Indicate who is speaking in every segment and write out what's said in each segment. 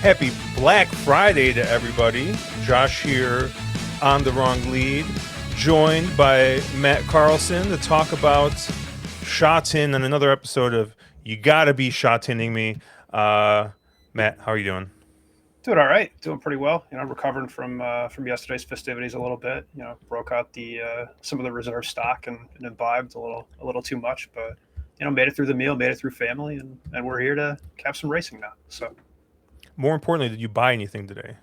Speaker 1: Happy Black Friday to everybody. Josh here on The Wrong Lead, joined by Matt Carlson to talk about shot-in on another episode of You Gotta Be Shot-Inning Me. Matt, how are you doing?
Speaker 2: Doing all right, doing pretty well. Recovering from yesterday's festivities a little bit. Broke out the some of the reserve stock and imbibed a little too much, but made it through the meal, made it through family, and we're here to have some racing now. So
Speaker 1: More importantly, did you buy anything today?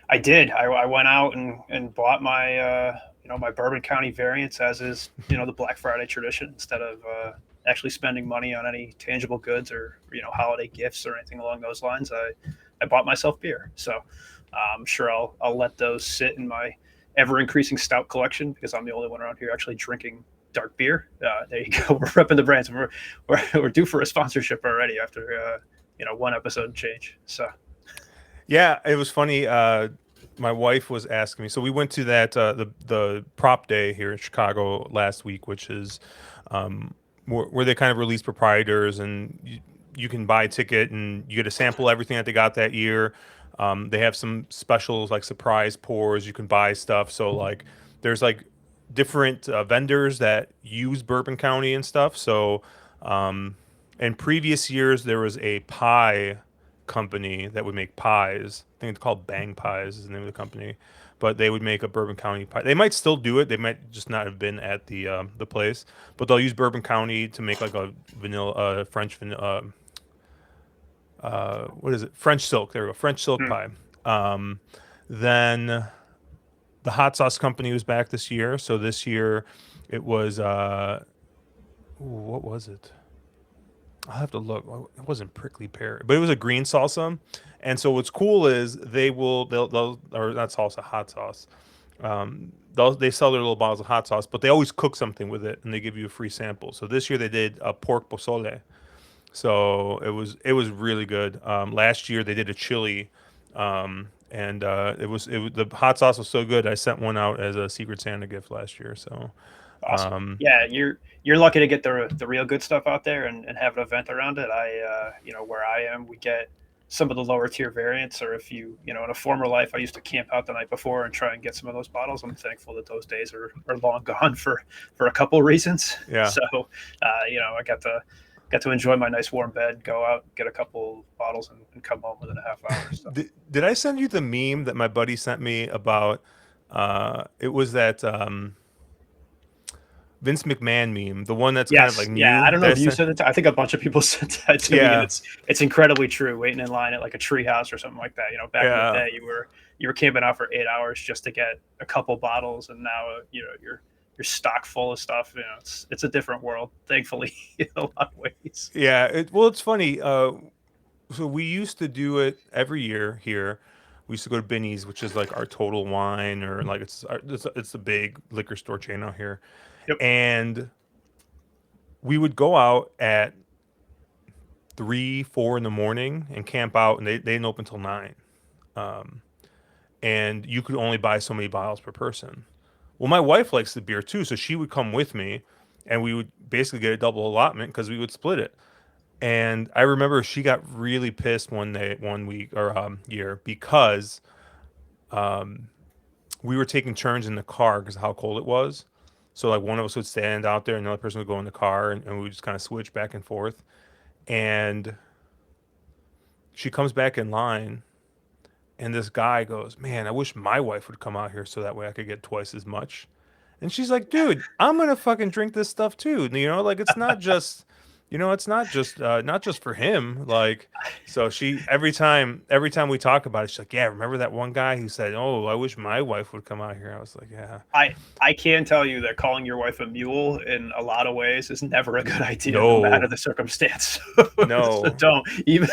Speaker 2: I did. I went out and bought my my Bourbon County variants, as is the Black Friday tradition. Instead of actually spending money on any tangible goods or holiday gifts or anything along those lines, I bought myself beer. So I'm sure I'll let those sit in my ever increasing stout collection because I'm the only one around here actually drinking dark beer. There you go. We're repping the brands. We're due for a sponsorship already after one episode change. So.
Speaker 1: Yeah, it was funny. My wife was asking me. So we went to that the prop day here in Chicago last week, which is where they kind of release proprietors, and you can buy a ticket and you get to sample everything that they got that year. They have some specials like surprise pours. You can buy stuff. So like there's like different vendors that use Bourbon County and stuff. So in previous years there was a pie company that would make pies. I think it's called Bang Pies is the name of the company, but they would make a Bourbon County pie. They might still do it. They might just not have been at the place, but they'll use Bourbon County to make like a vanilla French vanilla. What is it? French silk. There we go. French silk
Speaker 2: Hmm.
Speaker 1: pie. Then the hot sauce company was back this year. So this year it was what was it? I'll have to look. Well, it wasn't prickly pear, but it was a green salsa. And so what's cool is they'll or not salsa, hot sauce. They sell their little bottles of hot sauce, but they always cook something with it, and they give you a free sample. So this year they did a pork pozole. So it was really good. Last year they did a chili, and it was the hot sauce was so good. I sent one out as a Secret Santa gift last year. So
Speaker 2: Awesome.
Speaker 1: um,
Speaker 2: Yeah, you're lucky to get the real good stuff out there and have an event around it. Where I am, we get some of the lower tier variants, or if in a former life, I used to camp out the night before and try and get some of those bottles. I'm thankful that those days are long gone for a couple of reasons.
Speaker 1: yeah.
Speaker 2: So, I got to enjoy my nice warm bed, go out, get a couple bottles, and come home within a half hour. So,
Speaker 1: Did I send you the meme that my buddy sent me about? It was that Vince McMahon meme, the one that's kind of like
Speaker 2: yes, yeah. I
Speaker 1: new.
Speaker 2: don't know
Speaker 1: That I
Speaker 2: if you
Speaker 1: sent.
Speaker 2: said it. I think a bunch of people said that to me, and
Speaker 1: Yeah,
Speaker 2: it's incredibly true. Waiting in line at like a treehouse or something like that. Back in the
Speaker 1: yeah,
Speaker 2: day, you were camping out for 8 hours just to get a couple bottles, and now you're stock full of stuff. It's a different world, thankfully, in a lot of ways.
Speaker 1: yeah. Well, it's funny. So we used to do it every year here. We used to go to Binny's, which is like our Total Wine, or like it's a big liquor store chain out here,
Speaker 2: Yep.
Speaker 1: and we would go out at 3, 4 in the morning and camp out, and they didn't open till 9. Um, and you could only buy so many bottles per person. Well, my wife likes the beer too, so she would come with me, and we would basically get a double allotment because we would split it. And I remember she got really pissed one week or year because we were taking turns in the car because of how cold it was. So like one of us would stand out there, and another person would go in the car, and we would just kind of switch back and forth. And she comes back in line, and this guy goes, "Man, I wish my wife would come out here so that way I could get twice as much." And she's like, "Dude, I'm gonna fucking drink this stuff too. Like it's not just for him. Like, so she every time we talk about it, she's like, "Yeah, remember that one guy who said, 'Oh, I wish my wife would come out here.'" I was like, "Yeah,
Speaker 2: I can tell you that calling your wife a mule in a lot of ways is never a good idea, no matter
Speaker 1: no,
Speaker 2: the circumstance. So
Speaker 1: no,
Speaker 2: don't even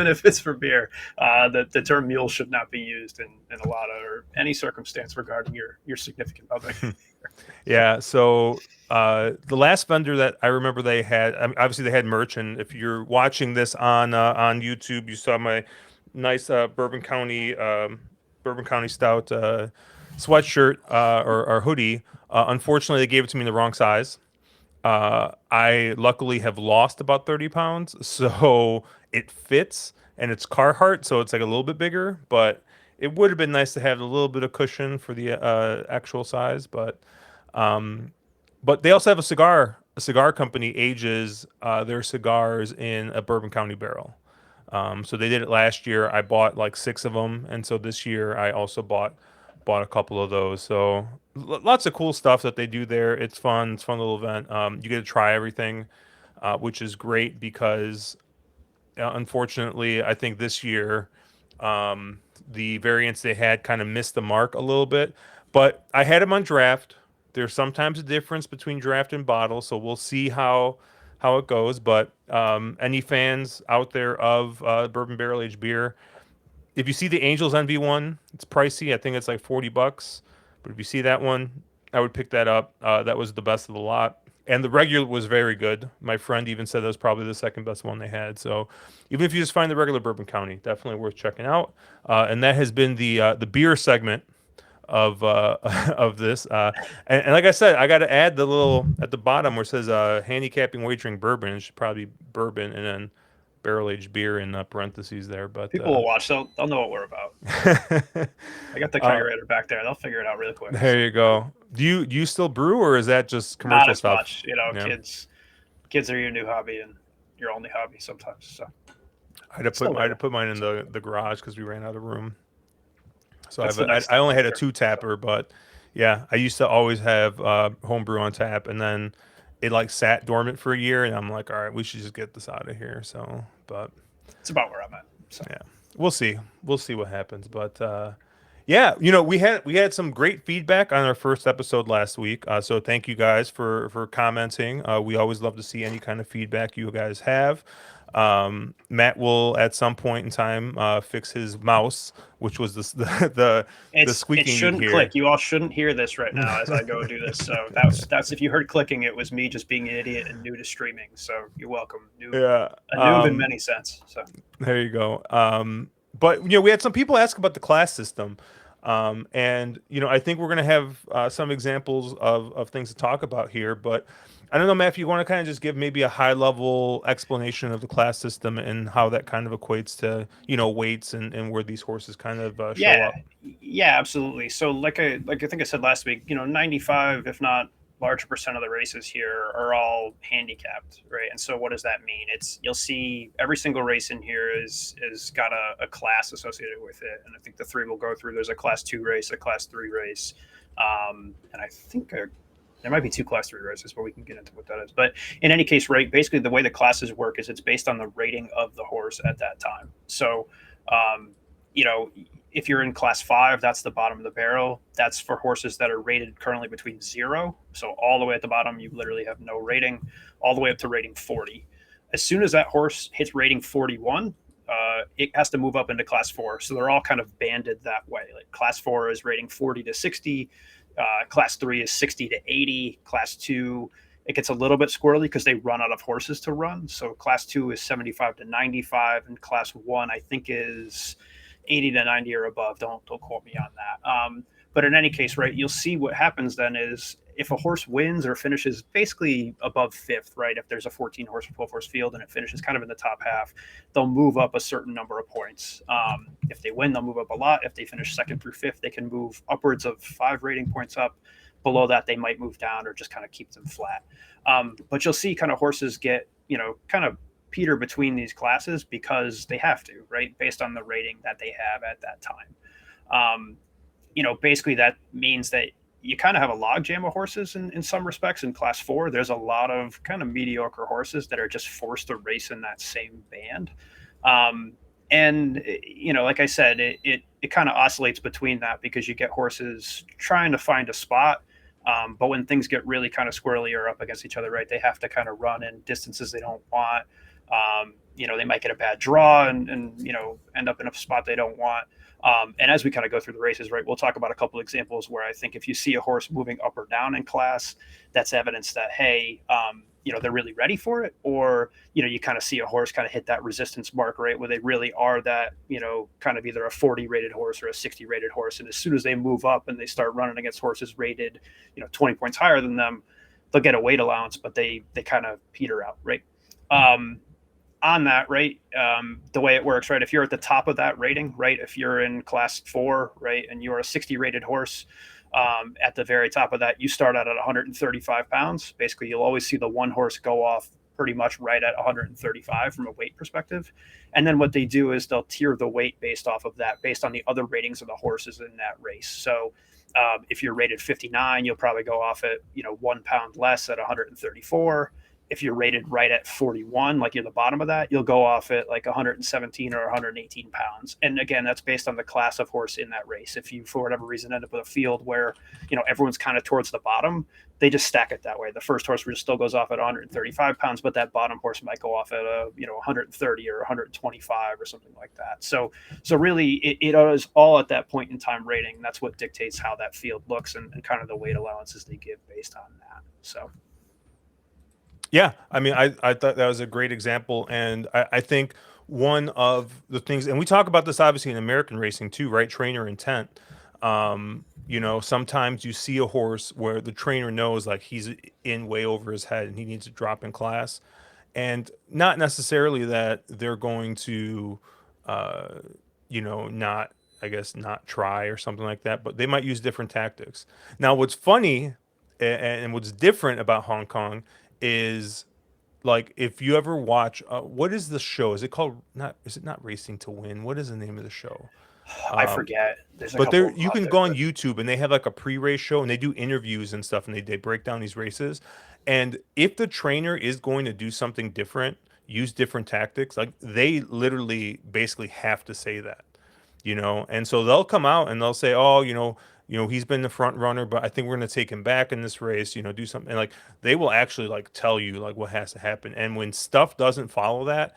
Speaker 2: if it's for beer. The term mule should not be used in a lot of or any circumstance regarding your significant other.
Speaker 1: yeah." So the last vendor that I remember they had, I mean, obviously they had merch, and if you're watching this on YouTube, you saw my nice Bourbon County Stout sweatshirt or hoodie. Unfortunately, they gave it to me in the wrong size. I luckily have lost about 30 pounds, so it fits. and it's Carhartt, so it's like a little bit bigger, but it would have been nice to have a little bit of cushion for the actual size. Um, but they also have a cigar company ages their cigars in a Bourbon County barrel. So they did it last year. I bought like 6 of them, and so this year I also bought a couple of those. So lots of cool stuff that they do there. It's fun. It's a fun little event. You get to try everything, which is great because unfortunately, I think this year the variants they had kind of missed the mark a little bit. But I had them on draft. There's sometimes a difference between draft and bottle, so we'll see how it goes. But any fans out there of bourbon barrel aged beer, if you see the Angels NV1, it's pricey. I think it's like $40. But if you see that one, I would pick that up. That was the best of the lot. And the regular was very good. My friend even said that was probably the second best one they had. So even if you just find the regular Bourbon County, definitely worth checking out. And that has been the beer segment of of this. And like I said, I got to add the little at the bottom where it says handicapping wagering bourbon. It should probably be bourbon and then barrel aged beer in parentheses there. But
Speaker 2: People will watch, they'll know what we're about. I got the kegerator back there. They'll figure it out really quick.
Speaker 1: There you go. Do you still brew, or is that just commercial
Speaker 2: Not as
Speaker 1: stuff?
Speaker 2: much,
Speaker 1: Yeah.
Speaker 2: Kids are your new hobby and your only hobby sometimes. So
Speaker 1: I had to
Speaker 2: still later.
Speaker 1: put mine in the garage because we ran out of room. So
Speaker 2: That's the next
Speaker 1: I only had a
Speaker 2: step.
Speaker 1: 2 tapper, but yeah, I used to always have homebrew on tap, and then it like sat dormant for a year, and I'm like, all right, we should just get this out of here. So, but
Speaker 2: It's about where I'm at. So
Speaker 1: yeah, we'll see what happens. But yeah, we had some great feedback on our first episode last week. So thank you guys for commenting. We always love to see any kind of feedback you guys have. Matt will at some point in time fix his mouse, which was the
Speaker 2: it
Speaker 1: squeaking you
Speaker 2: shouldn't
Speaker 1: hear.
Speaker 2: click. You all shouldn't hear this right now as I go do this. So that's if you heard clicking, it was me just being an idiot and new to streaming. So you're welcome.
Speaker 1: Yeah,
Speaker 2: A noob in many sense. So
Speaker 1: there you go. But we had some people ask about the class system. And I think we're going to have some examples of things to talk about here. But I don't know, Matt, if you want to kind of just give maybe a high level explanation of the class system and how that kind of equates to weights and where these horses kind of show up.
Speaker 2: Yeah, absolutely. So like I think I said last week, 95, if not larger percent of the races here are all handicapped, right? And so what does that mean? You'll see every single race in here is got a class associated with it, and I think the 3 will go through. There's a class 2 race, a class 3 race, and I think there might be 2 class 3 races, but we can get into what that is. But in any case, right, basically the way the classes work is it's based on the rating of the horse at that time. So if you're in class 5, that's the bottom of the barrel. That's for horses that are rated currently between 0. So all the way at the bottom, you literally have no rating, all the way up to rating 40. As soon as that horse hits rating 41, it has to move up into class 4. So they're all kind of banded that way. Like class 4 is rating 40 to 60. Class 3 is 60 to 80. Class 2, it gets a little bit squirrely because they run out of horses to run. So class 2 is 75 to 95, and class 1, I think, is 80 to 90 or above. Don't quote me on that. But in any case, right, you'll see what happens then is if a horse wins or finishes basically above 5th, right, if there's a 14 horse or 12 horse field and it finishes kind of in the top half, they'll move up a certain number of points. If they win, they'll move up a lot. If they finish 2nd through 5th, they can move upwards of 5 rating points up. Below that, they might move down or just kind of keep them flat. But you'll see kind of horses get, kind of peter between these classes because they have to, right, based on the rating that they have at that time. Basically that means that you kind of have a logjam of horses in some respects. In class 4, there's a lot of kind of mediocre horses that are just forced to race in that same band. And like I said, it kind of oscillates between that because you get horses trying to find a spot. But when things get really kind of squirrely or up against each other, right, they have to kind of run in distances they don't want. They might get a bad draw and end up in a spot they don't want. And as we kind of go through the races, right, we'll talk about a couple examples where I think if you see a horse moving up or down in class, that's evidence that, hey, they're really ready for it. Or, you kind of see a horse kind of hit that resistance mark, right, where they really are that, kind of either a 40 rated horse or a 60 rated horse. And as soon as they move up and they start running against horses rated, 20 points higher than them, they'll get a weight allowance, but they kind of peter out, right? on that, right, the way it works, right, if you're at the top of that rating, right, if you're in class 4, right, and you're a 60 rated horse, at the very top of that, you start out at 135 pounds. Basically, you'll always see the one horse go off pretty much right at 135 from a weight perspective. And then what they do is they'll tier the weight based off of that, based on the other ratings of the horses in that race. So if you're rated 59, you'll probably go off at 1 pound less at 134. If you're rated right at 41, like you're the bottom of that, you'll go off at like 117 or 118 pounds. And again, that's based on the class of horse in that race. If you, for whatever reason, end up with a field where, everyone's kind of towards the bottom, they just stack it that way. The first horse still goes off at 135 pounds, but that bottom horse might go off at 130 or 125 or something like that. So really, it is all at that point in time rating. That's what dictates how that field looks and kind of the weight allowances they give based on that. So.
Speaker 1: Yeah, I mean, I thought that was a great example, and I think one of the things, and we talk about this obviously in American racing too, right? Trainer intent. Sometimes you see a horse where the trainer knows like he's in way over his head and he needs to drop in class, and not necessarily that they're going to, not, I guess, not try or something like that, but they might use different tactics. Now, what's funny and what's different about Hong Kong is like if you ever watch what is the show? Is it called not? Is it not Racing to Win? What is the name of the show?
Speaker 2: I forget. There's a
Speaker 1: But
Speaker 2: couple
Speaker 1: there,
Speaker 2: of them
Speaker 1: you
Speaker 2: out
Speaker 1: can
Speaker 2: there,
Speaker 1: go on
Speaker 2: but
Speaker 1: YouTube and they have like a pre-race show and they do interviews and stuff and they break down these races. And if the trainer is going to do something different, use different tactics, like they literally basically have to say that. And so they'll come out and they'll say, oh, he's been the front runner, but I think we're going to take him back in this race, do something. And like they will actually like tell you like what has to happen. And when stuff doesn't follow that,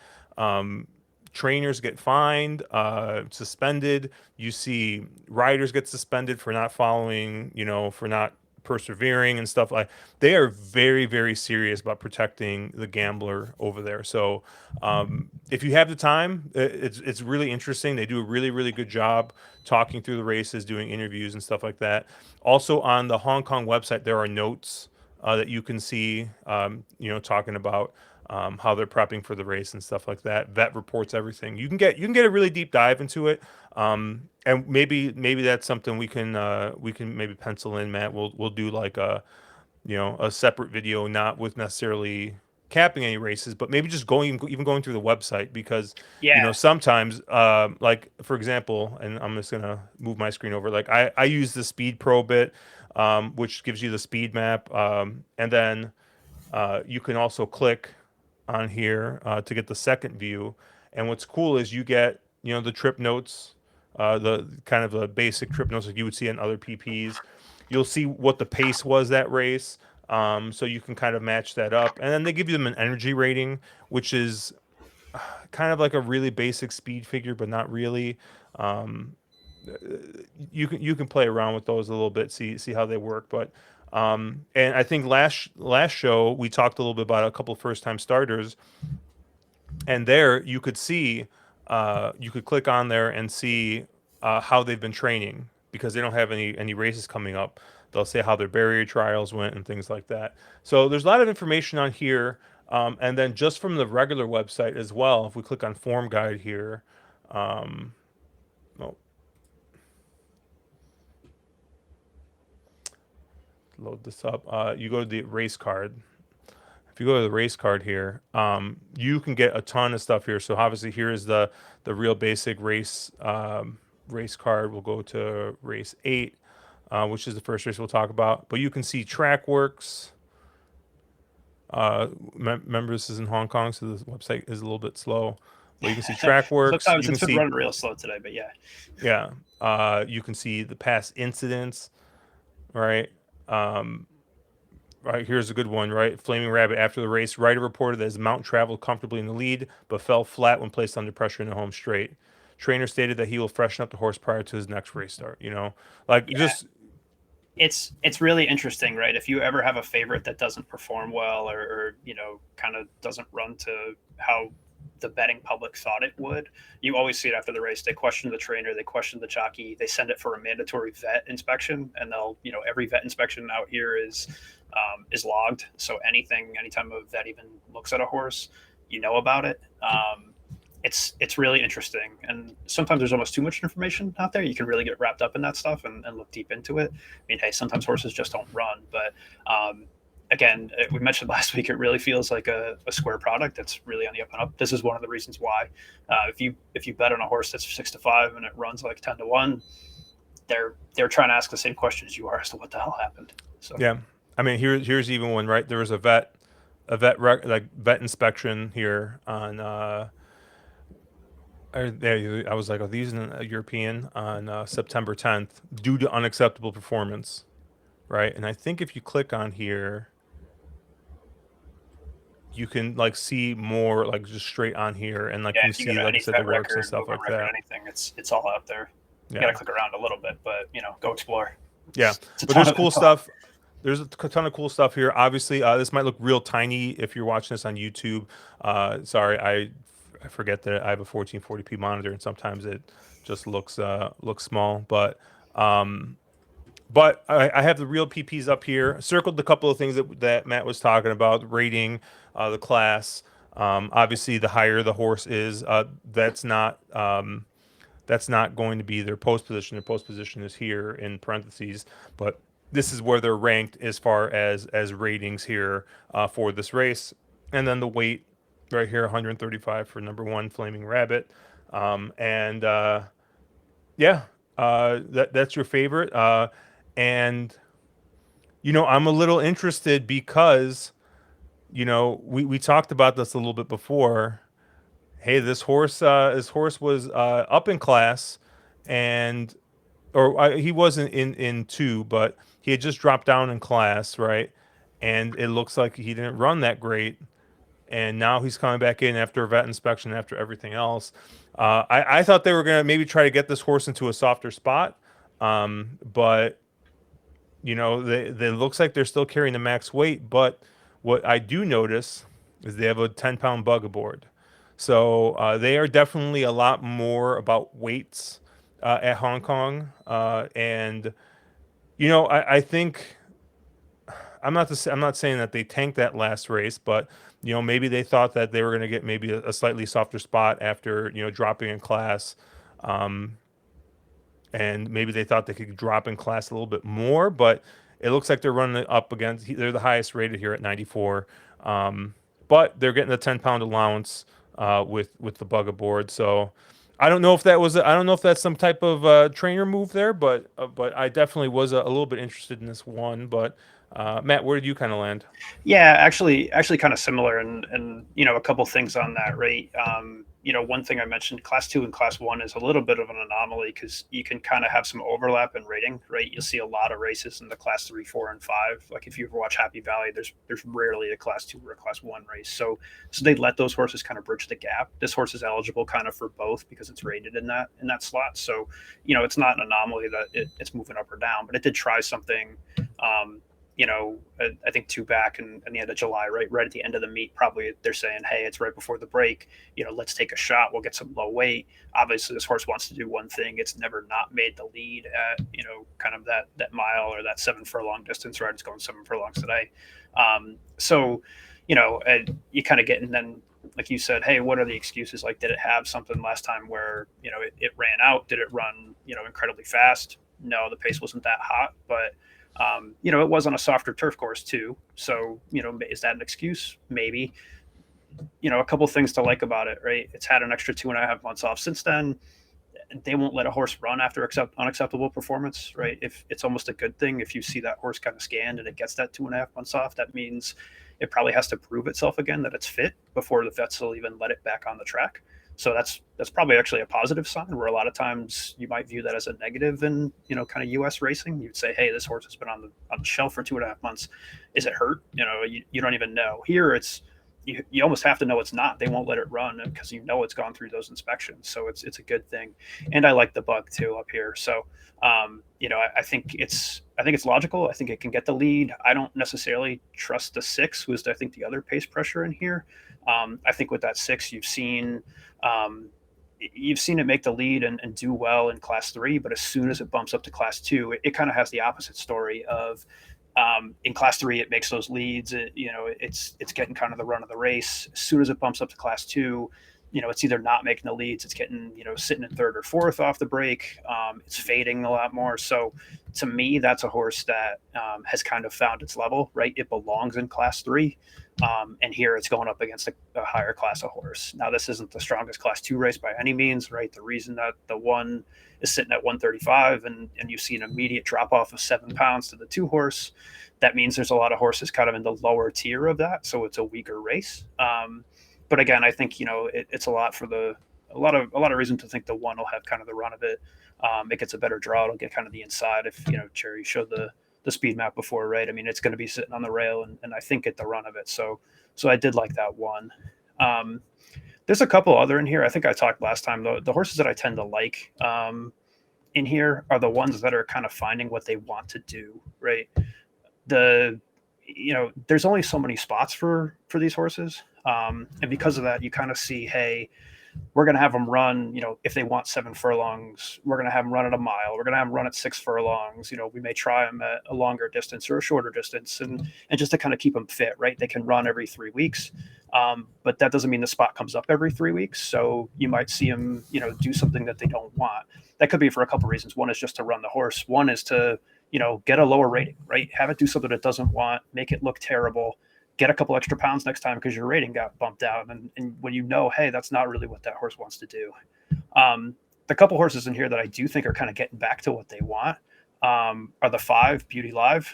Speaker 1: trainers get fined, suspended. You see riders get suspended for not following, for not persevering and stuff like. They are very, very serious about protecting the gambler over there. So if you have the time, it's really interesting. They do a really, really good job talking through the races, doing interviews and stuff like that. Also on the Hong Kong website, there are notes that you can see, talking about how they're prepping for the race and stuff like that. Vet reports everything. You can get a really deep dive into it. And maybe that's something we can maybe pencil in, Matt. We'll do like a separate video, not with necessarily capping any races, but maybe just going through the website because
Speaker 2: yeah,
Speaker 1: sometimes like for example, and I'm just gonna move my screen over. Like I use the Speed Pro bit, which gives you the speed map, and then you can also click on here to get the second view. And what's cool is you get, the trip notes, the kind of the basic trip notes like you would see in other PPs. You'll see what the pace was that race. So you can kind of match that up. And then they give you them an energy rating, which is kind of like a really basic speed figure, but not really. Um, you can play around with those a little bit, see how they work. But and I think last show we talked a little bit about a couple of first time starters, and there you could see you could click on there and see how they've been training because they don't have any races coming up. They'll say how their barrier trials went and things like that. So there's a lot of information on here, and then just from the regular website as well. If we click on form guide here, um, oh, load this up. You go to the race card. If you go to the race card here, you can get a ton of stuff here. So obviously here is the real basic race card. We'll go to race 8, which is the first race we'll talk about. But you can see track works. Remember this is in Hong Kong, so the website is a little bit slow. But you can see track works.
Speaker 2: sometimes
Speaker 1: You can
Speaker 2: it's been
Speaker 1: see,
Speaker 2: running real slow today, but yeah.
Speaker 1: yeah. You can see the past incidents, right? Right, here's a good one, right? Flaming Rabbit after the race. Rider reported that his mount traveled comfortably in the lead, but fell flat when placed under pressure in the home straight. Trainer stated that he will freshen up the horse prior to his next race start. Like
Speaker 2: Yeah.
Speaker 1: just
Speaker 2: It's really interesting, right? If you ever have a favorite that doesn't perform well or kind of doesn't run to how the betting public thought it would, you always see it after the race. They question the trainer, they question the jockey, they send it for a mandatory vet inspection, and they'll every vet inspection out here is logged. So anytime a vet even looks at a horse, you know about it. It's really interesting, and sometimes there's almost too much information out there. You can really get wrapped up in that stuff and look deep into it. I mean, hey, sometimes horses just don't run, but again, we mentioned last week, it really feels like a square product that's really on the up and up. This is one of the reasons why. If you bet on a horse that's 6-5 and it runs like 10-1, they're trying to ask the same questions you are as to what the hell happened. So
Speaker 1: Yeah, I mean, here's even one, right. There was a vet inspection here on I was like, are these in a European on September 10th due to unacceptable performance, right? And I think if you click on here, you can like see more like just straight on here, and like
Speaker 2: yeah,
Speaker 1: you can
Speaker 2: if you go
Speaker 1: see,
Speaker 2: to
Speaker 1: like I
Speaker 2: any
Speaker 1: said, the
Speaker 2: vet
Speaker 1: works and
Speaker 2: record,
Speaker 1: stuff
Speaker 2: movement
Speaker 1: like
Speaker 2: record,
Speaker 1: that.
Speaker 2: anything, it's all out there. You got
Speaker 1: Yeah,
Speaker 2: to click around a little bit, but go explore.
Speaker 1: yeah.
Speaker 2: It's a
Speaker 1: But
Speaker 2: ton
Speaker 1: there's
Speaker 2: of
Speaker 1: cool
Speaker 2: info.
Speaker 1: stuff. There's a ton of cool stuff here. Obviously, this might look real tiny if you're watching this on YouTube. Sorry, I forget that I have a 1440p monitor, and sometimes it just looks small. But I have the real PPs up here. Circled a couple of things that Matt was talking about, rating, the class. Obviously, the higher the horse is, that's not going to be their post position. Their post position is here in parentheses, but this is where they're ranked as far as ratings here for this race. And then the weight right here, 135 for number one, Flaming Rabbit. And yeah, that's your favorite. And I'm a little interested because we talked about this a little bit before. Hey, this horse was up in class, and he wasn't in two, but he had just dropped down in class, right? And it looks like he didn't run that great, and now he's coming back in after a vet inspection, after everything else. I thought they were gonna maybe try to get this horse into a softer spot, but they looks like they're still carrying the max weight. But what I do notice is they have a 10-pound bug aboard. So they are definitely a lot more about weights at Hong Kong. And I think I'm not saying that they tanked that last race, but maybe they thought that they were going to get maybe a slightly softer spot after dropping in class. Um, and maybe they thought they could drop in class a little bit more, but it looks like they're running up against. They're the highest rated here at 94, but they're getting a 10-pound allowance with the bug aboard. So I don't know if I don't know if that's some type of trainer move there, but I definitely was a little bit interested in this one. But Matt, where did you kind of land?
Speaker 2: Yeah, actually, kind of similar, and a couple things on that, right? One thing I mentioned, class two and class one is a little bit of an anomaly because you can kind of have some overlap in rating, right? You'll see a lot of races in the class 3, 4, and 5. Like if you ever watch Happy Valley, there's rarely a class two or a class one race. So they let those horses kind of bridge the gap. This horse is eligible kind of for both because it's rated in that slot. So it's not an anomaly that it's moving up or down, but it did try something. Um, I think two back in the end of July, right at the end of the meet, probably they're saying, hey, it's right before the break. Let's take a shot. We'll get some low weight. Obviously, this horse wants to do one thing. It's never not made the lead at, kind of that mile or that 7 furlong distance, right? It's going 7 furlongs today. So, you kind of get, and then, like you said, hey, what are the excuses? Like, did it have something last time where, it ran out? Did it run, incredibly fast? No, the pace wasn't that hot, but it was on a softer turf course too. So, is that an excuse? Maybe. A couple of things to like about it, right? It's had an extra 2.5 months off since then. They won't let a horse run after unacceptable performance, right? If it's almost a good thing if you see that horse kind of scanned and it gets that 2.5 months off, that means it probably has to prove itself again that it's fit before the vets will even let it back on the track. So that's probably actually a positive sign, where a lot of times you might view that as a negative in kind of U.S. racing. You'd say, hey, this horse has been on the shelf for 2.5 months. Is it hurt? You don't even know. Here it's you almost have to know it's not. They won't let it run because it's gone through those inspections. So it's a good thing. And I like the bug too up here. So I think it's logical. I think it can get the lead. I don't necessarily trust the 6, who is I think the other pace pressure in here. I think with that 6, you've seen it make the lead and do well in class 3, but as soon as it bumps up to class 2, it kind of has the opposite story of In class 3, it makes those leads. It's getting kind of the run of the race. As soon as it bumps up to class 2, it's either not making the leads, it's getting, sitting in third or fourth off the break. It's fading a lot more. So to me, that's a horse that has kind of found its level, right? It belongs in class 3. And here it's going up against a higher class of horse. Now, this isn't the strongest class 2 race by any means, right? The reason that the 1 is sitting at 135 and you see an immediate drop off of 7 pounds to the 2 horse, that means there's a lot of horses kind of in the lower tier of that. So it's a weaker race. But again, I think, it's a lot for a lot of reason to think the 1 will have kind of the run of it. It gets a better draw. It'll get kind of the inside. If, Cherry showed the speed map before, right? I mean, it's going to be sitting on the rail and I think get the run of it. So I did like that 1. There's a couple other in here. I think I talked last time. The horses that I tend to like in here are the ones that are kind of finding what they want to do, right? There's only so many spots for these horses. And because of that, you kind of see, hey, we're going to have them run, if they want 7 furlongs, we're going to have them run at a mile. We're going to have them run at 6 furlongs. We may try them at a longer distance or a shorter distance and just to kind of keep them fit, right? They can run every 3 weeks. But that doesn't mean the spot comes up every 3 weeks. So you might see them, do something that they don't want. That could be for a couple of reasons. One is just to run the horse. One is to, get a lower rating, right? Have it do something it doesn't want, make it look terrible, get a couple extra pounds next time because your rating got bumped down. And when hey, that's not really what that horse wants to do. The couple horses in here that I do think are kind of getting back to what they want are the 5 Beauty Live.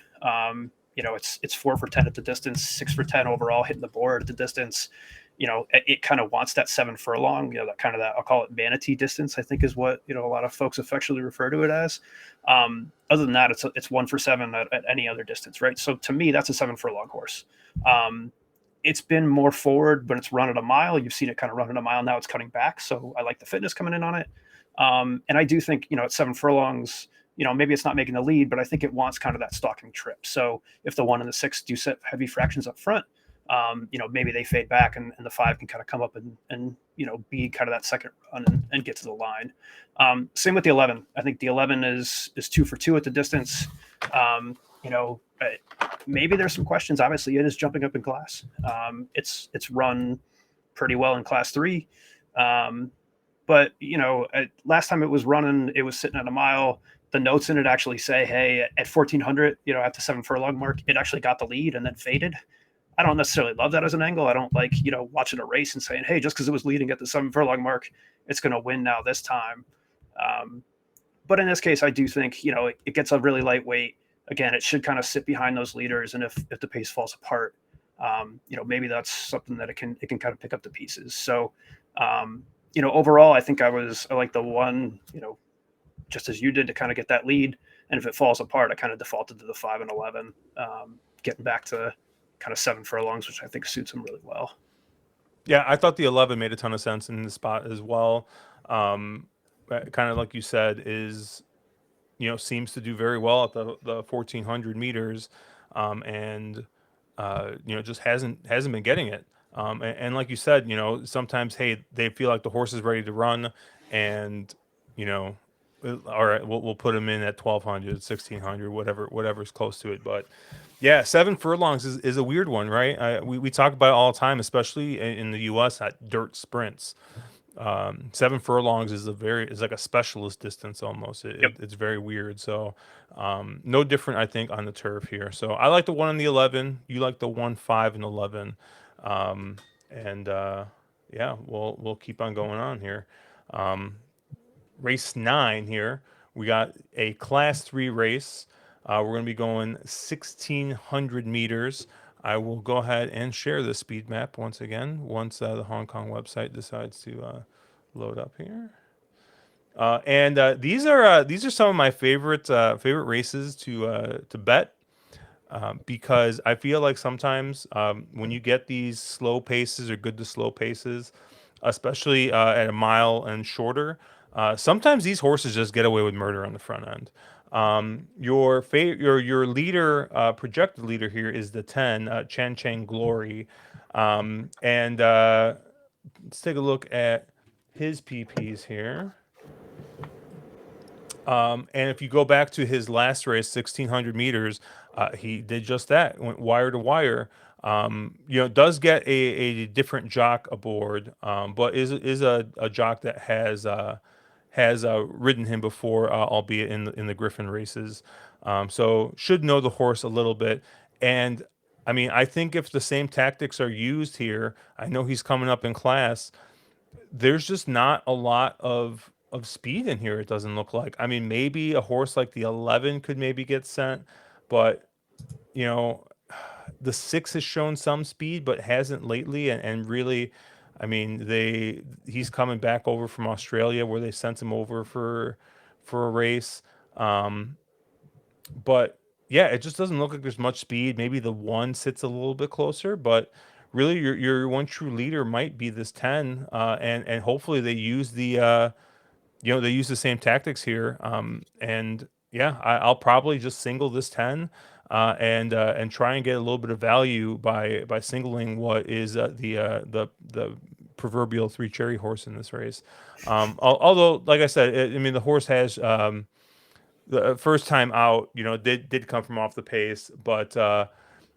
Speaker 2: It's 4 for 10 at the distance, 6 for 10 overall, hitting the board at the distance. It kind of wants that 7 furlong, that kind of that, I'll call it manatee distance, I think is what, a lot of folks affectionately refer to it as. Other than that, it's 1 for 7 at any other distance, right? So to me, that's a 7 furlong horse. It's been more forward, but it's run at a mile. You've seen it kind of run at a mile. Now it's cutting back. So I like the fitness coming in on it. And I do think, at 7 furlongs, maybe it's not making the lead, but I think it wants kind of that stalking trip. So if the 1 and the 6 do set heavy fractions up front, maybe they fade back and the 5 can kind of come up and be kind of that second run and get to the line. Same with the 11. I think the 11 is 2 for 2 at the distance. Maybe there's some questions. Obviously, it is jumping up in class. It's run pretty well in class 3. But last time it was running, it was sitting at a mile. The notes in it actually say, hey, at 1400, at the 7 furlong mark, it actually got the lead and then faded. I don't necessarily love that as an angle. I don't like, watching a race and saying, hey, just because it was leading at the 7 furlong mark, it's going to win now this time. But in this case, I do think, it gets a really lightweight. Again, it should kind of sit behind those leaders. And if the pace falls apart, maybe that's something that it can kind of pick up the pieces. So, overall, I think I like the 1, just as you did, to kind of get that lead. And if it falls apart, I kind of defaulted to the 5 and 11, getting back to kind of 7 furlongs, which I think suits him really well.
Speaker 1: Yeah, I thought the 11 made a ton of sense in the spot as well. Kind of like you said, seems to do very well at the 1400 meters, and just hasn't been getting it. And like you said, sometimes, hey, they feel like the horse is ready to run, and all right, we'll put him in at 1200, 1600, whatever's close to it. But yeah, 7 furlongs is a weird one, right? We talk about it all the time, especially in the U.S. at dirt sprints. 7 furlongs is like a specialist distance almost.
Speaker 2: Yep.
Speaker 1: It's very weird. So no different, I think, on the turf here. So I like the 1 and the 11. You like the 1, 5, and 11. Yeah, we'll keep on going on here. Race 9 here. We got a class 3 race. We're going to be going 1600 meters. I will go ahead and share the speed map once again, once the Hong Kong website decides to load up here. These are some of my favorite races to bet, because I feel like sometimes when you get these slow paces or good to slow paces, especially at a mile and shorter, sometimes these horses just get away with murder on the front end. Your leader, projected leader here is the 10, Chen Cheng Glory. Let's take a look at his PPs here. And if you go back to his last race, 1600 meters, he did just that, went wire to wire. Does get a different jock aboard, but is a jock that has ridden him before, albeit in the Griffin races. So should know the horse a little bit. And I mean, I think if the same tactics are used here, I know he's coming up in class. There's just not a lot of speed in here. It doesn't look like. I mean, maybe a horse like the 11 could maybe get sent, but you know, the 6 has shown some speed, but hasn't lately. And really, I mean, he's coming back over from Australia where they sent him over for a race. Um, but yeah, it just doesn't look like there's much speed. Maybe the 1 sits a little bit closer, but really, your one true leader might be this 10, and hopefully they use the same tactics here. And yeah, I'll probably just single this 10, and try and get a little bit of value by singling what is the proverbial 3 cherry horse in this race. Although, like I said, I mean, the horse has, the first time out, did come from off the pace, but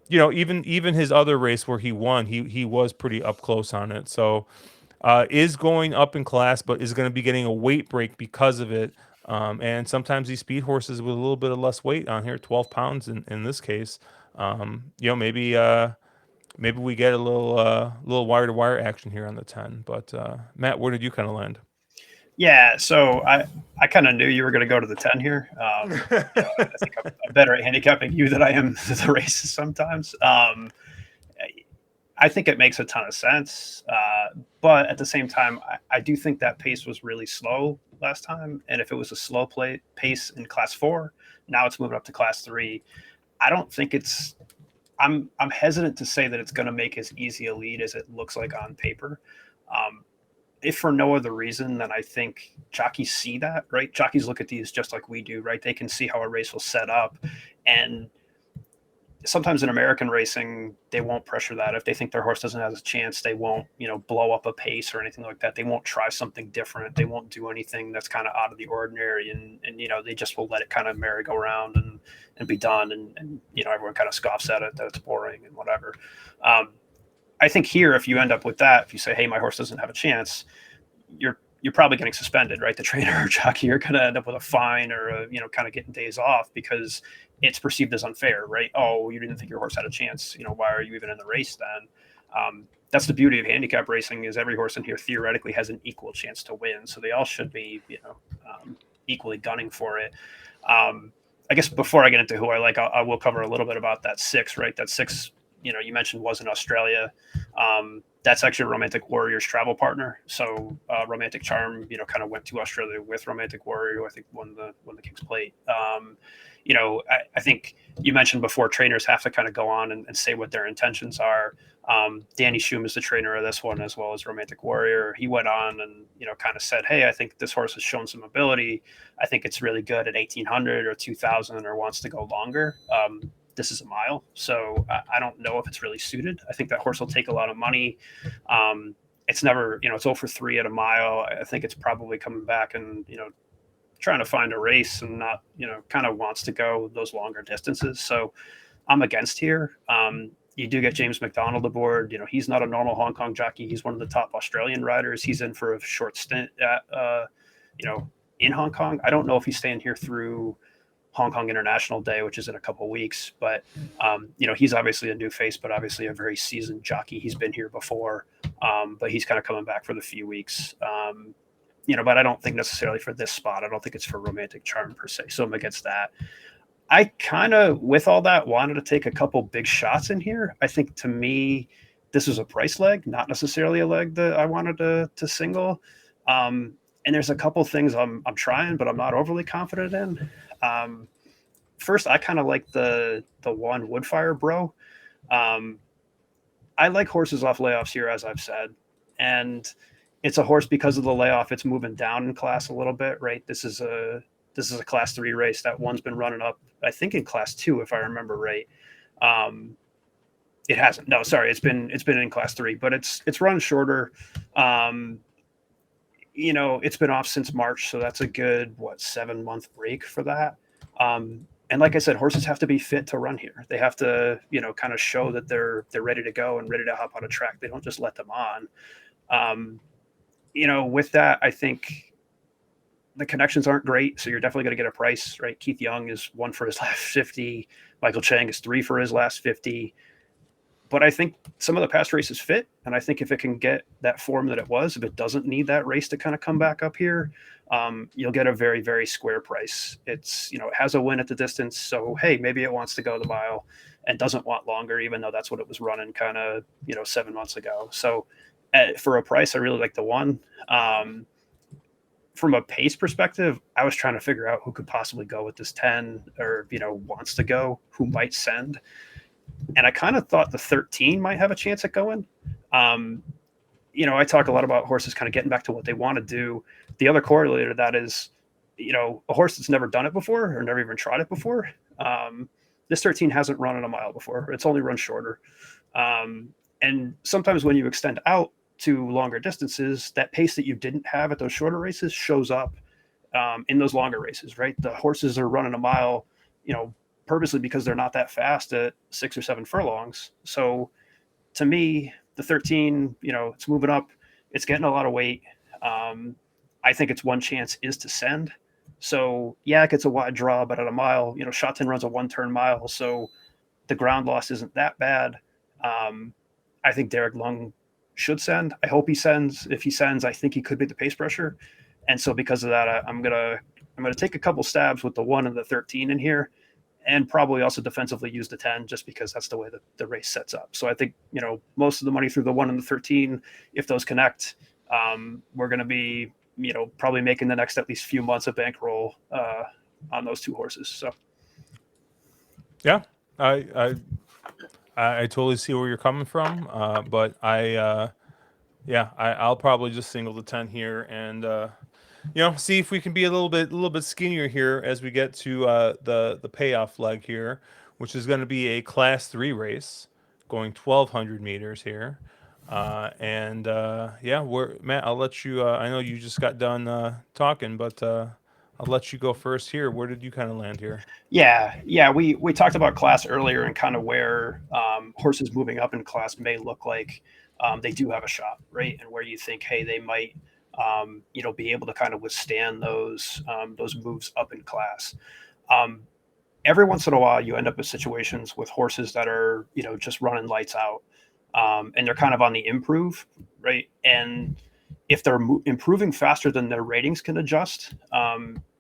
Speaker 1: even his other race where he won, he was pretty up close on it. So is going up in class, but is going to be getting a weight break because of it. And sometimes these speed horses with a little bit of less weight on here, 12 pounds in this case, maybe we get a little wire to wire action here on the 10. But Matt, where did you kind of land?
Speaker 2: Yeah, so I kind of knew you were going to go to the 10 here. I think I'm better at handicapping you than I am the races sometimes. I think it makes a ton of sense. But at the same time, I do think that pace was really slow last time. And if it was a slow pace in class 4, now it's moving up to class 3. I don't think it's. I'm hesitant to say that it's going to make as easy a lead as it looks like on paper. If for no other reason than I think jockeys see that, right? Jockeys look at these just like we do, right? They can see how a race will set up. And sometimes in American racing, they won't pressure that. If they think their horse doesn't have a chance, they won't, blow up a pace or anything like that. They won't try something different. They won't do anything that's kind of out of the ordinary. And they just will let it kind of merry-go-round and be done. And everyone kind of scoffs at it, that it's boring and whatever. I think here, if you end up with that, if you say, hey, my horse doesn't have a chance, you're probably getting suspended, right? The trainer or jockey are going to end up with a fine or, kind of getting days off because it's perceived as unfair, right? Oh, you didn't think your horse had a chance. Why are you even in the race then? That's the beauty of handicap racing is every horse in here theoretically has an equal chance to win. So they all should be, equally gunning for it. I guess before I get into who I like, I will cover a little bit about that 6, right? That 6, you mentioned was in Australia. That's actually Romantic Warrior's travel partner. So Romantic Charm, kind of went to Australia with Romantic Warrior, who I think won the King's Plate. I think you mentioned before trainers have to kind of go on and say what their intentions are. Danny Schum is the trainer of this one, as well as Romantic Warrior. He went on and, kind of said, hey, I think this horse has shown some ability. I think it's really good at 1800 or 2000 or wants to go longer. This is a mile. So I don't know if it's really suited. I think that horse will take a lot of money. It's never, it's 0 for 3 at a mile. I think it's probably coming back and, trying to find a race and not, kind of wants to go those longer distances. So I'm against here. You do get James McDonald aboard. He's not a normal Hong Kong jockey. He's one of the top Australian riders. He's in for a short stint at, in Hong Kong. I don't know if he's staying here through Hong Kong International Day, which is in a couple of weeks. But, he's obviously a new face, but obviously a very seasoned jockey. He's been here before, but he's kind of coming back for the few weeks. But I don't think necessarily for this spot. I don't think it's for Romantic Charm per se. So I'm against that. I kind of, with all that, wanted to take a couple big shots in here. I think to me, this was a price leg, not necessarily a leg that I wanted to single. And there's a couple things I'm trying, but I'm not overly confident in. First, I kind of like the one Woodfire Bro. I like horses off layoffs here, as I've said. And it's a horse because of the layoff. It's moving down in class a little bit, right? This is a class 3 race. That one's been running up, I think, in class 2, if I remember right. It hasn't. No, sorry. It's been in class 3, but it's run shorter. it's been off since March, so that's a good 7-month break for that. And like I said, horses have to be fit to run here. They have to, kind of show that they're ready to go and ready to hop on a track. They don't just let them on. Um, with that, I think the connections aren't great, so you're definitely going to get a price, right? Keith Young is 1 for his last 50. Michael Chang is 3 for his last 50. But I think some of the past races fit, and I think if it can get that form that it was, if it doesn't need that race to kind of come back up here, you'll get a very, very square price. It's, it has a win at the distance, so hey, maybe it wants to go the mile and doesn't want longer, even though that's what it was running kind of 7 months ago. So for a price, I really like the one. From a pace perspective, I was trying to figure out who could possibly go with this 10 or wants to go, who might send. And I kind of thought the 13 might have a chance at going. I talk a lot about horses kind of getting back to what they want to do. The other correlator to that is, a horse that's never done it before or never even tried it before. This 13 hasn't run in a mile before. It's only run shorter. And sometimes when you extend out to longer distances, that pace that you didn't have at those shorter races shows up in those longer races, right? The horses are running a mile, purposely because they're not that fast at 6 or 7 furlongs. So to me, the 13, it's moving up. It's getting a lot of weight. I think its one chance is to send. So yeah, it gets a wide draw, but at a mile, Shotton runs a 1-turn mile. So the ground loss isn't that bad. I think Derek Lung should send. I hope he sends. If he sends, I think he could beat the pace pressure. And so because of that, I'm gonna take a couple stabs with the 1 and the 13 in here, and probably also defensively use the 10 just because that's the way that the race sets up. So I think, most of the money through the 1 and the 13, if those connect, we're going to be, probably making the next at least few months of bankroll on those 2 horses. So.
Speaker 1: Yeah, I totally see where you're coming from. But I'll probably just single the 10 here and, see if we can be a little bit skinnier here as we get to the payoff leg here, which is going to be a Class 3 race going 1,200 meters here. Matt, I'll let you. I know you just got done talking, but I'll let you go first here. Where did you kind of land here?
Speaker 2: Yeah. We talked about class earlier and kind of where horses moving up in class may look like they do have a shot, right? And where you think, hey, they might be able to kind of withstand those moves up in class. Every once in a while, you end up with situations with horses that are, just running lights out, and they're kind of on the improve, right? And if they're improving faster than their ratings can adjust,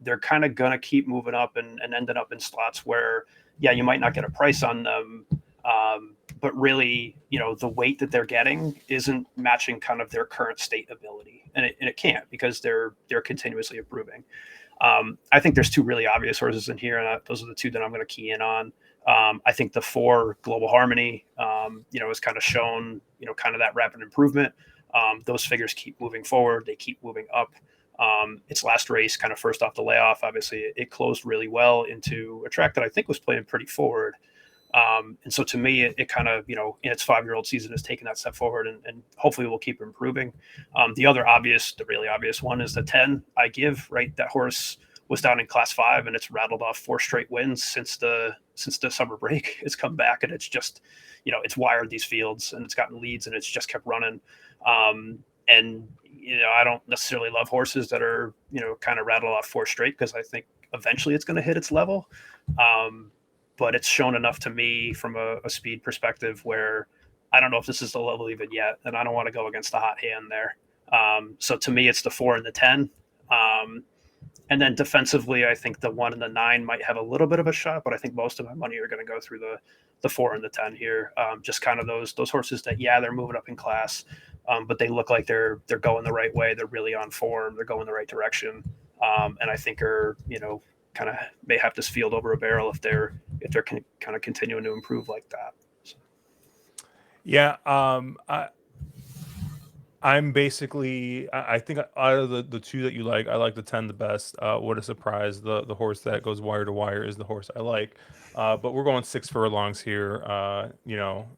Speaker 2: they're kind of going to keep moving up and ending up in slots where, yeah, you might not get a price on them, but really, the weight that they're getting isn't matching kind of their current state ability, and it can't because they're continuously improving. I think there's 2 really obvious horses in here, and those are the 2 that I'm going to key in on. I think the 4 Global Harmony, has kind of shown, kind of that rapid improvement. Those figures keep moving forward. They keep moving up. Its last race, kind of first off the layoff, obviously it closed really well into a track that I think was playing pretty forward. And so to me, it kind of, in its 5-year-old season has taken that step forward and hopefully will keep improving. The really obvious one is the 10 I give, right? That horse was down in class 5 and it's rattled off 4 straight wins since the summer break. It's come back and it's just, it's wired these fields and it's gotten leads and it's just kept running. And I don't necessarily love horses that are, kind of rattled off 4 straight because I think eventually it's going to hit its level. But it's shown enough to me from a speed perspective where I don't know if this is the level even yet, and I don't want to go against the hot hand there. So to me, it's the 4 and the 10. And then defensively, I think the 1 and the 9 might have a little bit of a shot, but I think most of my money are going to go through the 4 and the 10 here. Just kind of those horses that, yeah, they're moving up in class, but they look like they're going the right way. They're really on form. They're going the right direction. And I think are, kind of may have this field over a barrel if they're kind of continuing to improve like that. So.
Speaker 1: Yeah, I'm basically. I think out of the 2 that you like, I like the 10 the best. What a surprise! The horse that goes wire to wire is the horse I like. But we're going 6 furlongs here.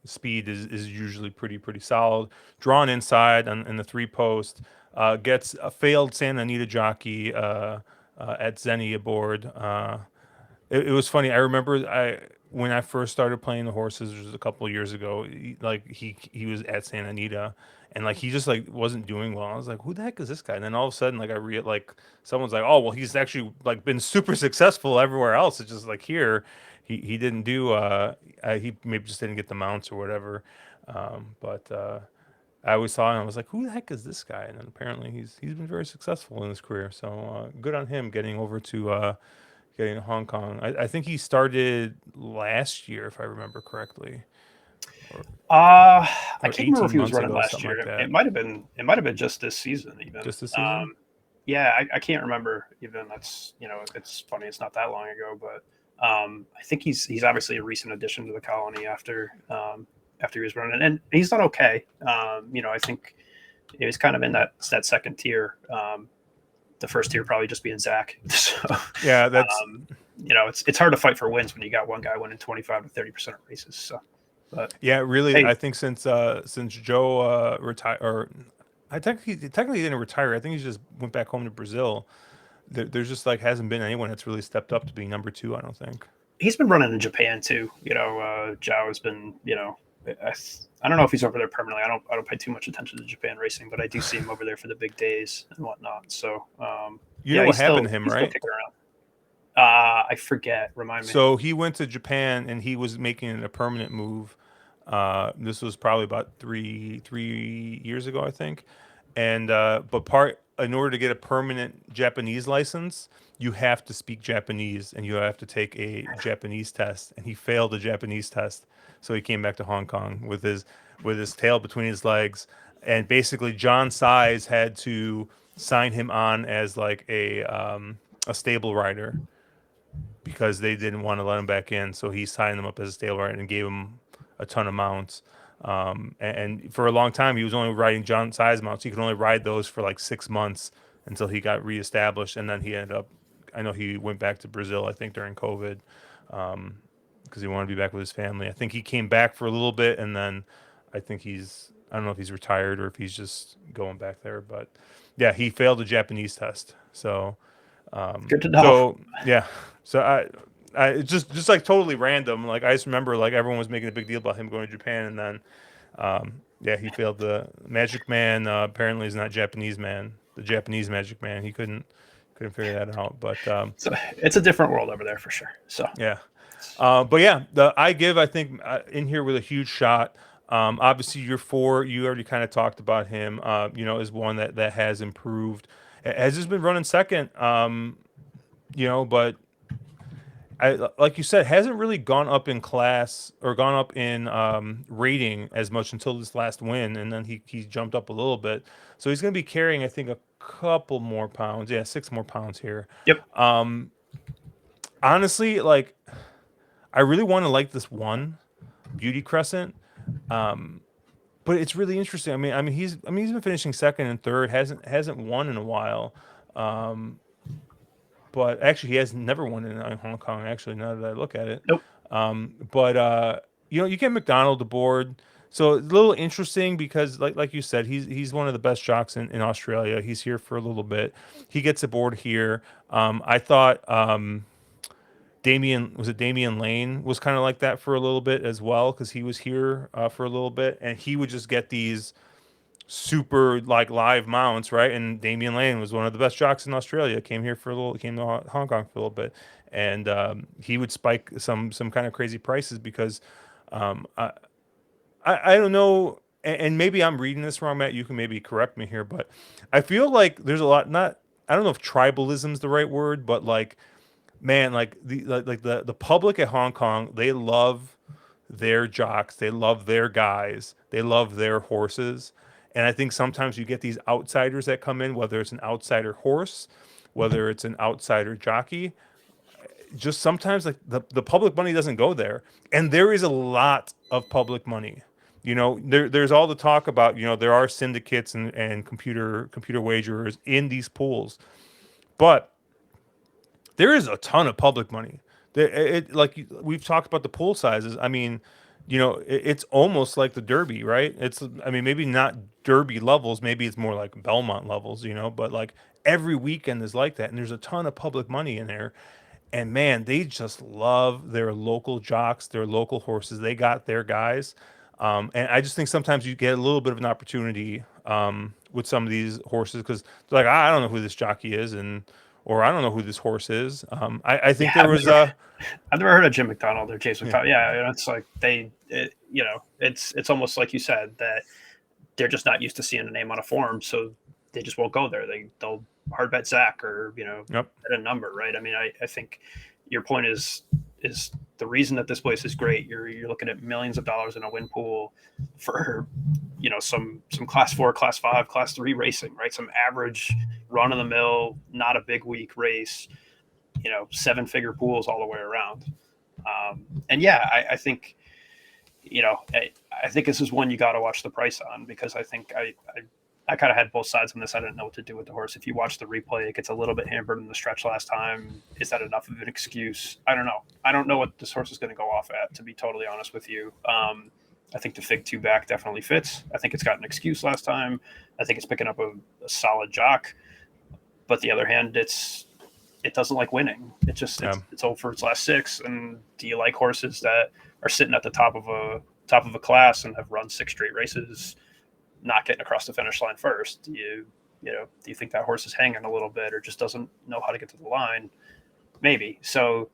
Speaker 1: Speed is usually pretty solid. Drawn inside in the 3 post. gets a failed Santa Anita jockey at Zenny aboard. It was funny. I remember when I first started playing the horses, which was a couple of years ago. He was at Santa Anita, and like he just like wasn't doing well. I was like, who the heck is this guy? And then all of a sudden, like like someone's like, oh well, he's actually like been super successful everywhere else. It's just like here, he didn't do. He maybe just didn't get the mounts or whatever. But I always saw him. I was like, who the heck is this guy? And then apparently he's been very successful in his career. So good on him getting over to getting to Hong Kong. I think he started last year, if I remember correctly, or,
Speaker 2: I can't remember if
Speaker 1: 18
Speaker 2: he was
Speaker 1: months
Speaker 2: running
Speaker 1: ago,
Speaker 2: last
Speaker 1: something
Speaker 2: year.
Speaker 1: like that.
Speaker 2: It might have been just this season even.
Speaker 1: Just this season.
Speaker 2: Yeah, I can't remember even. That's it's funny. It's not that long ago, but I think he's obviously a recent addition to the colony after he was running, and he's done okay. I think he was kind of in that second tier. The first tier probably just being Zach. So,
Speaker 1: Yeah, that's
Speaker 2: it's hard to fight for wins when you got one guy winning 25 to 30% of races. So, but
Speaker 1: yeah, really.
Speaker 2: hey,
Speaker 1: I think since Joe retired, or I technically didn't retire. I think he just went back home to Brazil. There's just like hasn't been anyone that's really stepped up to be number two. I don't think.
Speaker 2: he's been running in Japan too. Zhao has been. I don't know if he's over there permanently. I don't pay too much attention to Japan racing, but I do see him over there for the big days and whatnot. So,
Speaker 1: You know what happened to
Speaker 2: he's
Speaker 1: him,
Speaker 2: still
Speaker 1: right?
Speaker 2: kicking around. I forget. Remind me.
Speaker 1: So he went to Japan and he was making a permanent move. This was probably about three years ago, I think. And but part in order to get a permanent Japanese license, you have to speak Japanese and you have to take a Japanese test. And he failed the Japanese test, so he came back to Hong Kong with his tail between his legs. And basically, John Size had to sign him on as like a stable rider because they didn't want to let him back in. So he signed him up as a stable rider and gave him a ton of mounts. And for a long time, he was only riding John size mounts. He could only ride those for like 6 months until he got reestablished. And then he ended up, I know he went back to Brazil, I think during COVID, because he wanted to be back with his family. I think he came back for a little bit and then I think I don't know if he's retired or if he's just going back there. But yeah, he failed the Japanese test. So,
Speaker 2: Good to know.
Speaker 1: so yeah, so I it's just like totally random. Like I just remember like everyone was making a big deal about him going to Japan, and then yeah, he failed the Magic Man. Apparently, is not Japanese man. The Japanese Magic Man. He couldn't figure that out. But
Speaker 2: So it's a different world over there for sure. So
Speaker 1: yeah, but yeah, I think in here with a huge shot. Obviously, your four, you already kind of talked about him. Is one that has improved. Has just been running second. But like you said, hasn't really gone up in class or gone up in rating as much until this last win, and then he jumped up a little bit. So he's going to be carrying, I think, a couple more pounds. Yeah, 6 more pounds here.
Speaker 2: yep.
Speaker 1: Honestly, like I really want to like this one Beauty Crescent. But it's really interesting. He's been finishing second and third. Hasn't won in a while. But actually, he has never won in Hong Kong. Actually, now that I look at it.
Speaker 2: Nope.
Speaker 1: But you get McDonald aboard, so it's a little interesting because, like you said, he's one of the best jocks in Australia. He's here for a little bit. He gets aboard here. I thought Damian Lane was kind of like that for a little bit as well because he was here for a little bit and he would just get these super like live mounts, right? And Damian Lane was one of the best jocks in Australia. Came to Hong Kong for a little bit, and he would spike some kind of crazy prices because I don't know, and maybe I'm reading this wrong, Matt. You can maybe correct me here, but I feel like there's a lot. Not I don't know if tribalism is the right word, but like man, like the public at Hong Kong, they love their jocks, they love their guys, they love their horses. And I think sometimes you get these outsiders that come in, whether it's an outsider horse, whether it's an outsider jockey. Just sometimes like the public money doesn't go there. And there is a lot of public money. There's all the talk about, there are syndicates and computer wagerers in these pools. But there is a ton of public money. Like we've talked about the pool sizes. I mean, it's almost like the Derby, right? I mean, maybe not Derby levels, maybe it's more like Belmont levels, but like every weekend is like that, and there's a ton of public money in there. And man, they just love their local jocks, their local horses. They got their guys. And I just think sometimes you get a little bit of an opportunity with some of these horses because they're like, I don't know who this jockey is, or I don't know who this horse is. I
Speaker 2: Yeah,
Speaker 1: think there was a
Speaker 2: I've never heard of Jim McDonald or Chase
Speaker 1: yeah,
Speaker 2: McDonald. Yeah, it's like it's almost like you said that they're just not used to seeing a name on a form, so they just won't go there. They'll hard bet Zach or
Speaker 1: yep,
Speaker 2: bet a number, right? I mean, I think your point is the reason that this place is great. You're looking at millions of dollars in a win pool for some class 4, class 5, class 3 racing, right? Some average run of the mill, not a big week race. 7-figure pools all the way around. And yeah, I think I think this is one you got to watch the price on because I think I kind of had both sides on this. I didn't know what to do with the horse. If you watch the replay, it gets a little bit hampered in the stretch last time. Is that enough of an excuse? I don't know. I don't know what this horse is going to go off at, to be totally honest with you. I think the Fig 2 back definitely fits. I think it's got an excuse last time. I think it's picking up a solid jock. But the other hand, it doesn't like winning.
Speaker 1: yeah.
Speaker 2: It's over its last 6. And do you like horses that are sitting at the top of a class and have run 6 straight races, not getting across the finish line first? Do you think that horse is hanging a little bit or just doesn't know how to get to the line? Maybe. So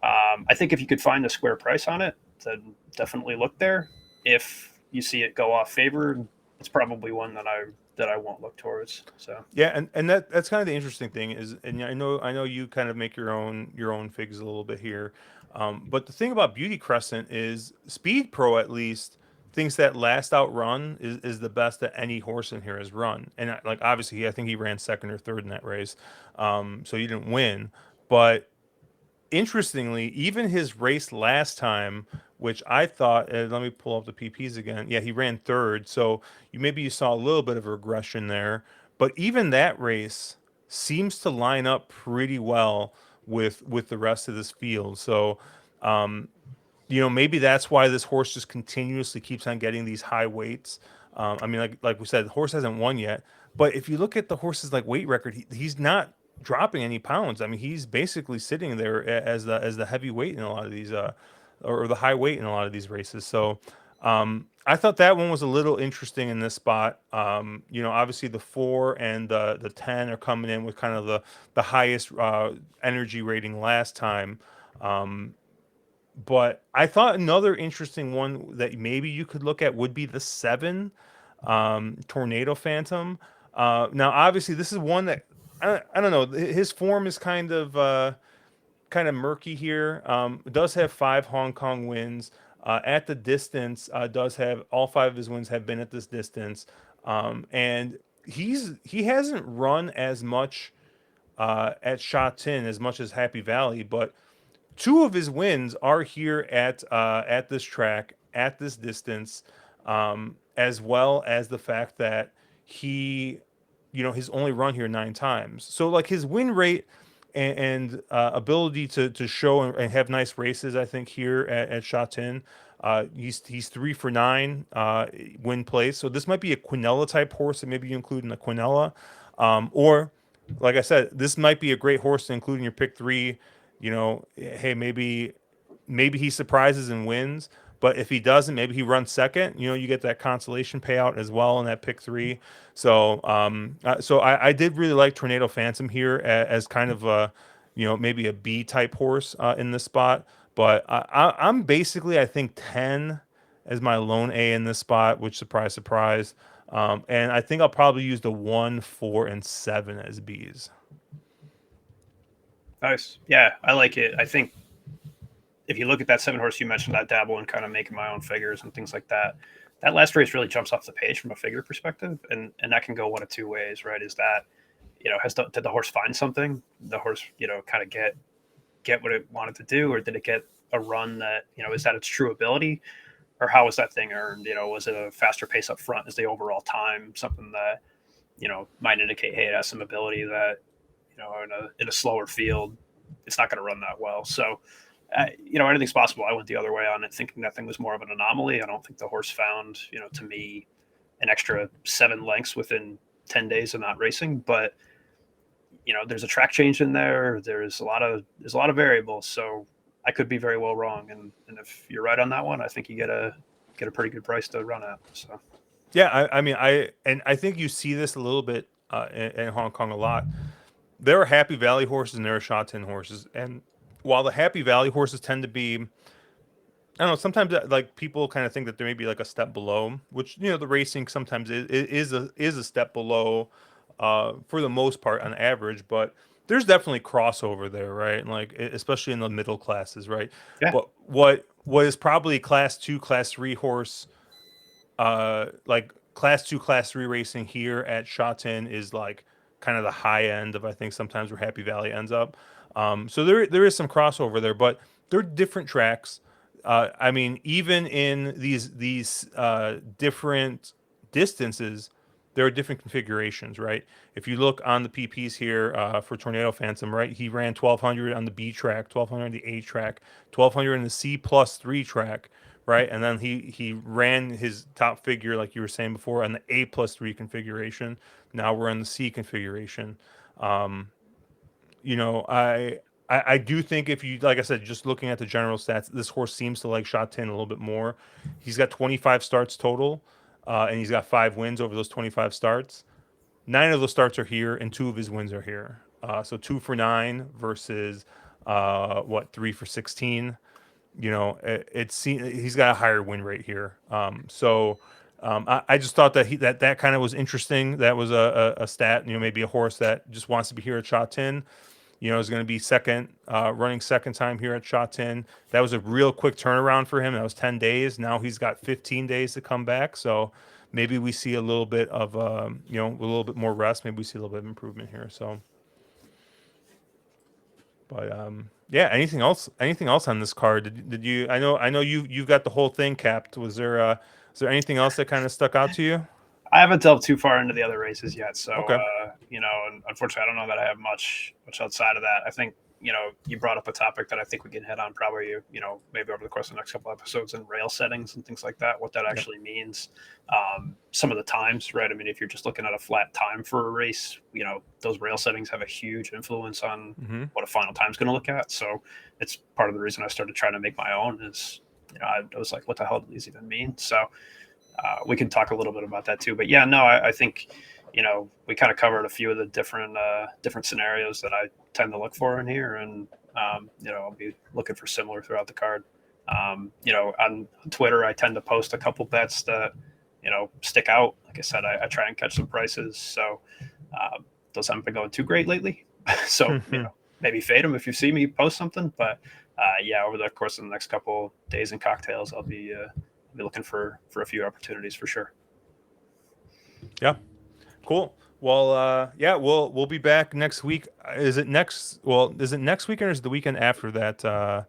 Speaker 2: I think if you could find the square price on it, then definitely look there. If you see it go off favored, it's probably one that I won't look towards. So
Speaker 1: Yeah, and that's kind of the interesting thing is, and I know you kind of make your own figs a little bit here, but the thing about Beauty Crescent is Speed Pro at least thinks that last out run is the best that any horse in here has run, and like obviously I think he ran second or third in that race, so he didn't win, but interestingly, even his race last time, which I thought, let me pull up the PPs again. Yeah, he ran third, so you saw a little bit of a regression there. But even that race seems to line up pretty well with the rest of this field. So, um, maybe that's why this horse just continuously keeps on getting these high weights. I mean, like we said, the horse hasn't won yet. But if you look at the horse's like weight record, he's not dropping any pounds. I mean, he's basically sitting there as the heavy weight in a lot of these or the high weight in a lot of these races. So I thought that one was a little interesting in this spot. Obviously the 4 and the 10 are coming in with kind of the highest energy rating last time. But I thought another interesting one that maybe you could look at would be the 7 Tornado Phantom. Now, obviously, this is one that I don't know. His form is kind of murky here. It does have 5 Hong Kong wins. At the distance, does have all 5 of his wins have been at this distance, and he hasn't run as much at Sha Tin as much as Happy Valley, but 2 of his wins are here at this track at this distance, as well as the fact that he, he's only run here 9 times. So like his win rate and ability to show and have nice races, I think here at Sha Tin, he's 3 for 9 win place. So this might be a Quinella type horse that maybe you include in the Quinella, or like I said, this might be a great horse to include in your pick 3. Hey, maybe he surprises and wins, but if he doesn't, maybe he runs second. You get that consolation payout as well in that pick 3. So, I did really like Tornado Phantom here as kind of a, maybe a B type horse in this spot. But I'm basically, I think 10 as my lone A in this spot, which surprise, surprise. And I think I'll probably use the 1, 4, and 7 as Bs.
Speaker 2: nice. Yeah, I like it. I think if you look at that 7 horse you mentioned, I dabble in kind of making my own figures and things like that. That last race really jumps off the page from a figure perspective, and that can go one of 2 ways, right? Is that did the horse find something? The horse kind of get what it wanted to do, or did it get a run that is that its true ability, or how was that thing earned? Was it a faster pace up front? Is the overall time something that might indicate, hey, it has some ability that in a slower field it's not going to run that well. So Anything's possible. I went the other way on it, thinking that thing was more of an anomaly. I don't think the horse found, to me, an extra 7 lengths within 10 days of not racing. But there's a track change in there. There's a lot of variables. So I could be very well wrong. And if you're right on that one, I think you get a pretty good price to run at. So
Speaker 1: Yeah, I mean, I think you see this a little bit in Hong Kong a lot. There are Happy Valley horses and there are Sha Tin horses, and while the Happy Valley horses tend to be, I don't know, sometimes like people kind of think that there may be like a step below, which the racing sometimes is a step below, for the most part on average, but there's definitely crossover there, right? And like especially in the middle classes, right?
Speaker 2: yeah,
Speaker 1: But what is probably class 2, class 3 horse, like class 2, class 3 racing here at Sha Tin is like kind of the high end of I think sometimes where Happy Valley ends up. So there is some crossover there, but they're different tracks. I mean, even in these different distances, there are different configurations, right? If you look on the PPs here for Tornado Phantom, right, he ran 1200 on the B track, 1200 on the A track, 1200 in the C+3 track, right? And then he ran his top figure, like you were saying before, on the A+3 configuration. Now we're on the C configuration. Um, I do think if you, like I said, just looking at the general stats, this horse seems to like Sha Tin a little bit more. He's got 25 starts total, and he's got 5 wins over those 25 starts. 9 of those starts are here, and 2 of his wins are here. So 2 for 9 versus 3 for 16. He's got a higher win rate here. I just thought that kind of was interesting. That was a stat. Maybe a horse that just wants to be here at Sha Tin. Is going to be running second time here at Sha Tin. That was a real quick turnaround for him. That was 10 days. Now he's got 15 days to come back. So maybe we see a little bit of, a little bit more rest. Maybe we see a little bit of improvement here. So, but yeah. Anything else? Anything else on this card? Did you? I know you've got the whole thing capped. Is there anything else that kind of stuck out to you?
Speaker 2: I haven't delved too far into the other races yet, so
Speaker 1: Okay.
Speaker 2: and unfortunately, I don't know that I have much outside of that. I think you brought up a topic that I think we can hit on probably maybe over the course of the next couple episodes in rail settings and things like that. What that
Speaker 1: Yep.
Speaker 2: actually means, some of the times, right? I mean, if you're just looking at a flat time for a race, those rail settings have a huge influence on
Speaker 1: Mm-hmm.
Speaker 2: what a final time is going to look at. So it's part of the reason I started trying to make my own. Is I was like, what the hell do these even mean? So we can talk a little bit about that too. But yeah, no, I think we kind of covered a few of the different scenarios that I tend to look for in here, and I'll be looking for similar throughout the card. On Twitter, I tend to post a couple bets that stick out. Like I said, I try and catch some prices, so those haven't been going too great lately. So maybe fade them if you see me post something. But yeah, over the course of the next couple days and cocktails, I'll be looking for a few opportunities for sure.
Speaker 1: Yeah. Cool. Well, yeah, we'll be back next week. Is it next? Well, is it next weekend or is it the weekend after that?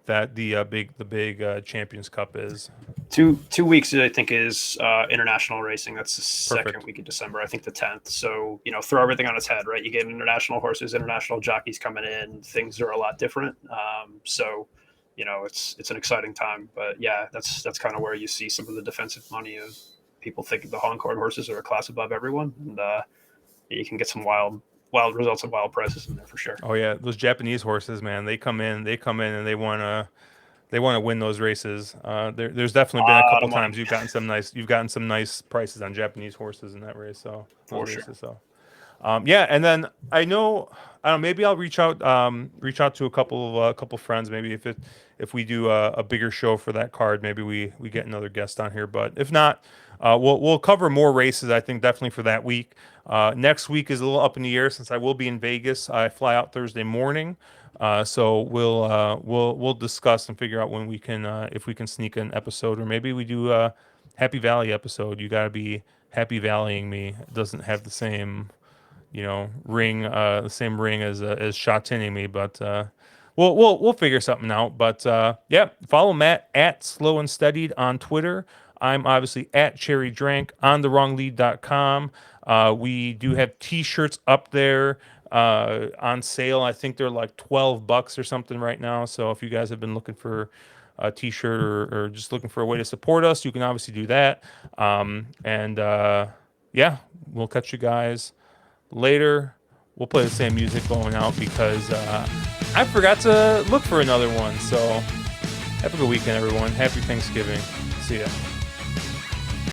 Speaker 1: That the big Champions Cup is
Speaker 2: 2 weeks, I think, is international racing. That's the
Speaker 1: perfect.
Speaker 2: second week of December. I think the 10th. So throw everything on its head, right? You get international horses, international jockeys coming in. Things are a lot different. So it's an exciting time. But yeah, that's kind of where you see some of the defensive money of people thinking the Hong Kong horses are a class above everyone, and you can get some wild results and wild prices in there for sure.
Speaker 1: Oh yeah, those Japanese horses, man, they come in, and they want to win those races. There's definitely been a
Speaker 2: A lot
Speaker 1: couple
Speaker 2: of money
Speaker 1: times you've gotten some nice prices on Japanese horses in that race. So
Speaker 2: for
Speaker 1: those
Speaker 2: sure.
Speaker 1: races. So yeah, and then I don't know, maybe I'll reach out to a couple friends. Maybe if we do a bigger show for that card, maybe we get another guest on here. But if not, we'll cover more races. I think definitely for that week. Next week is a little up in the air since I will be in Vegas. I fly out Thursday morning, so we'll discuss and figure out when we can if we can sneak an episode, or maybe we do a Happy Valley episode. You got to be Happy Valleying me. It doesn't have the same ring, the same ring as Sha Tinning me, but we'll figure something out. But yeah, follow Matt at Slow and Steadied on Twitter. I'm obviously at Cherry Drank on thewronglead.com. We do have t-shirts up there. on sale. I think they're like $12 or something right now. So if you guys have been looking for a t-shirt or just looking for a way to support us, you can obviously do that. And yeah, we'll catch you guys later. We'll play the same music going out because I forgot to look for another one. So have a good weekend, everyone. Happy Thanksgiving. See ya.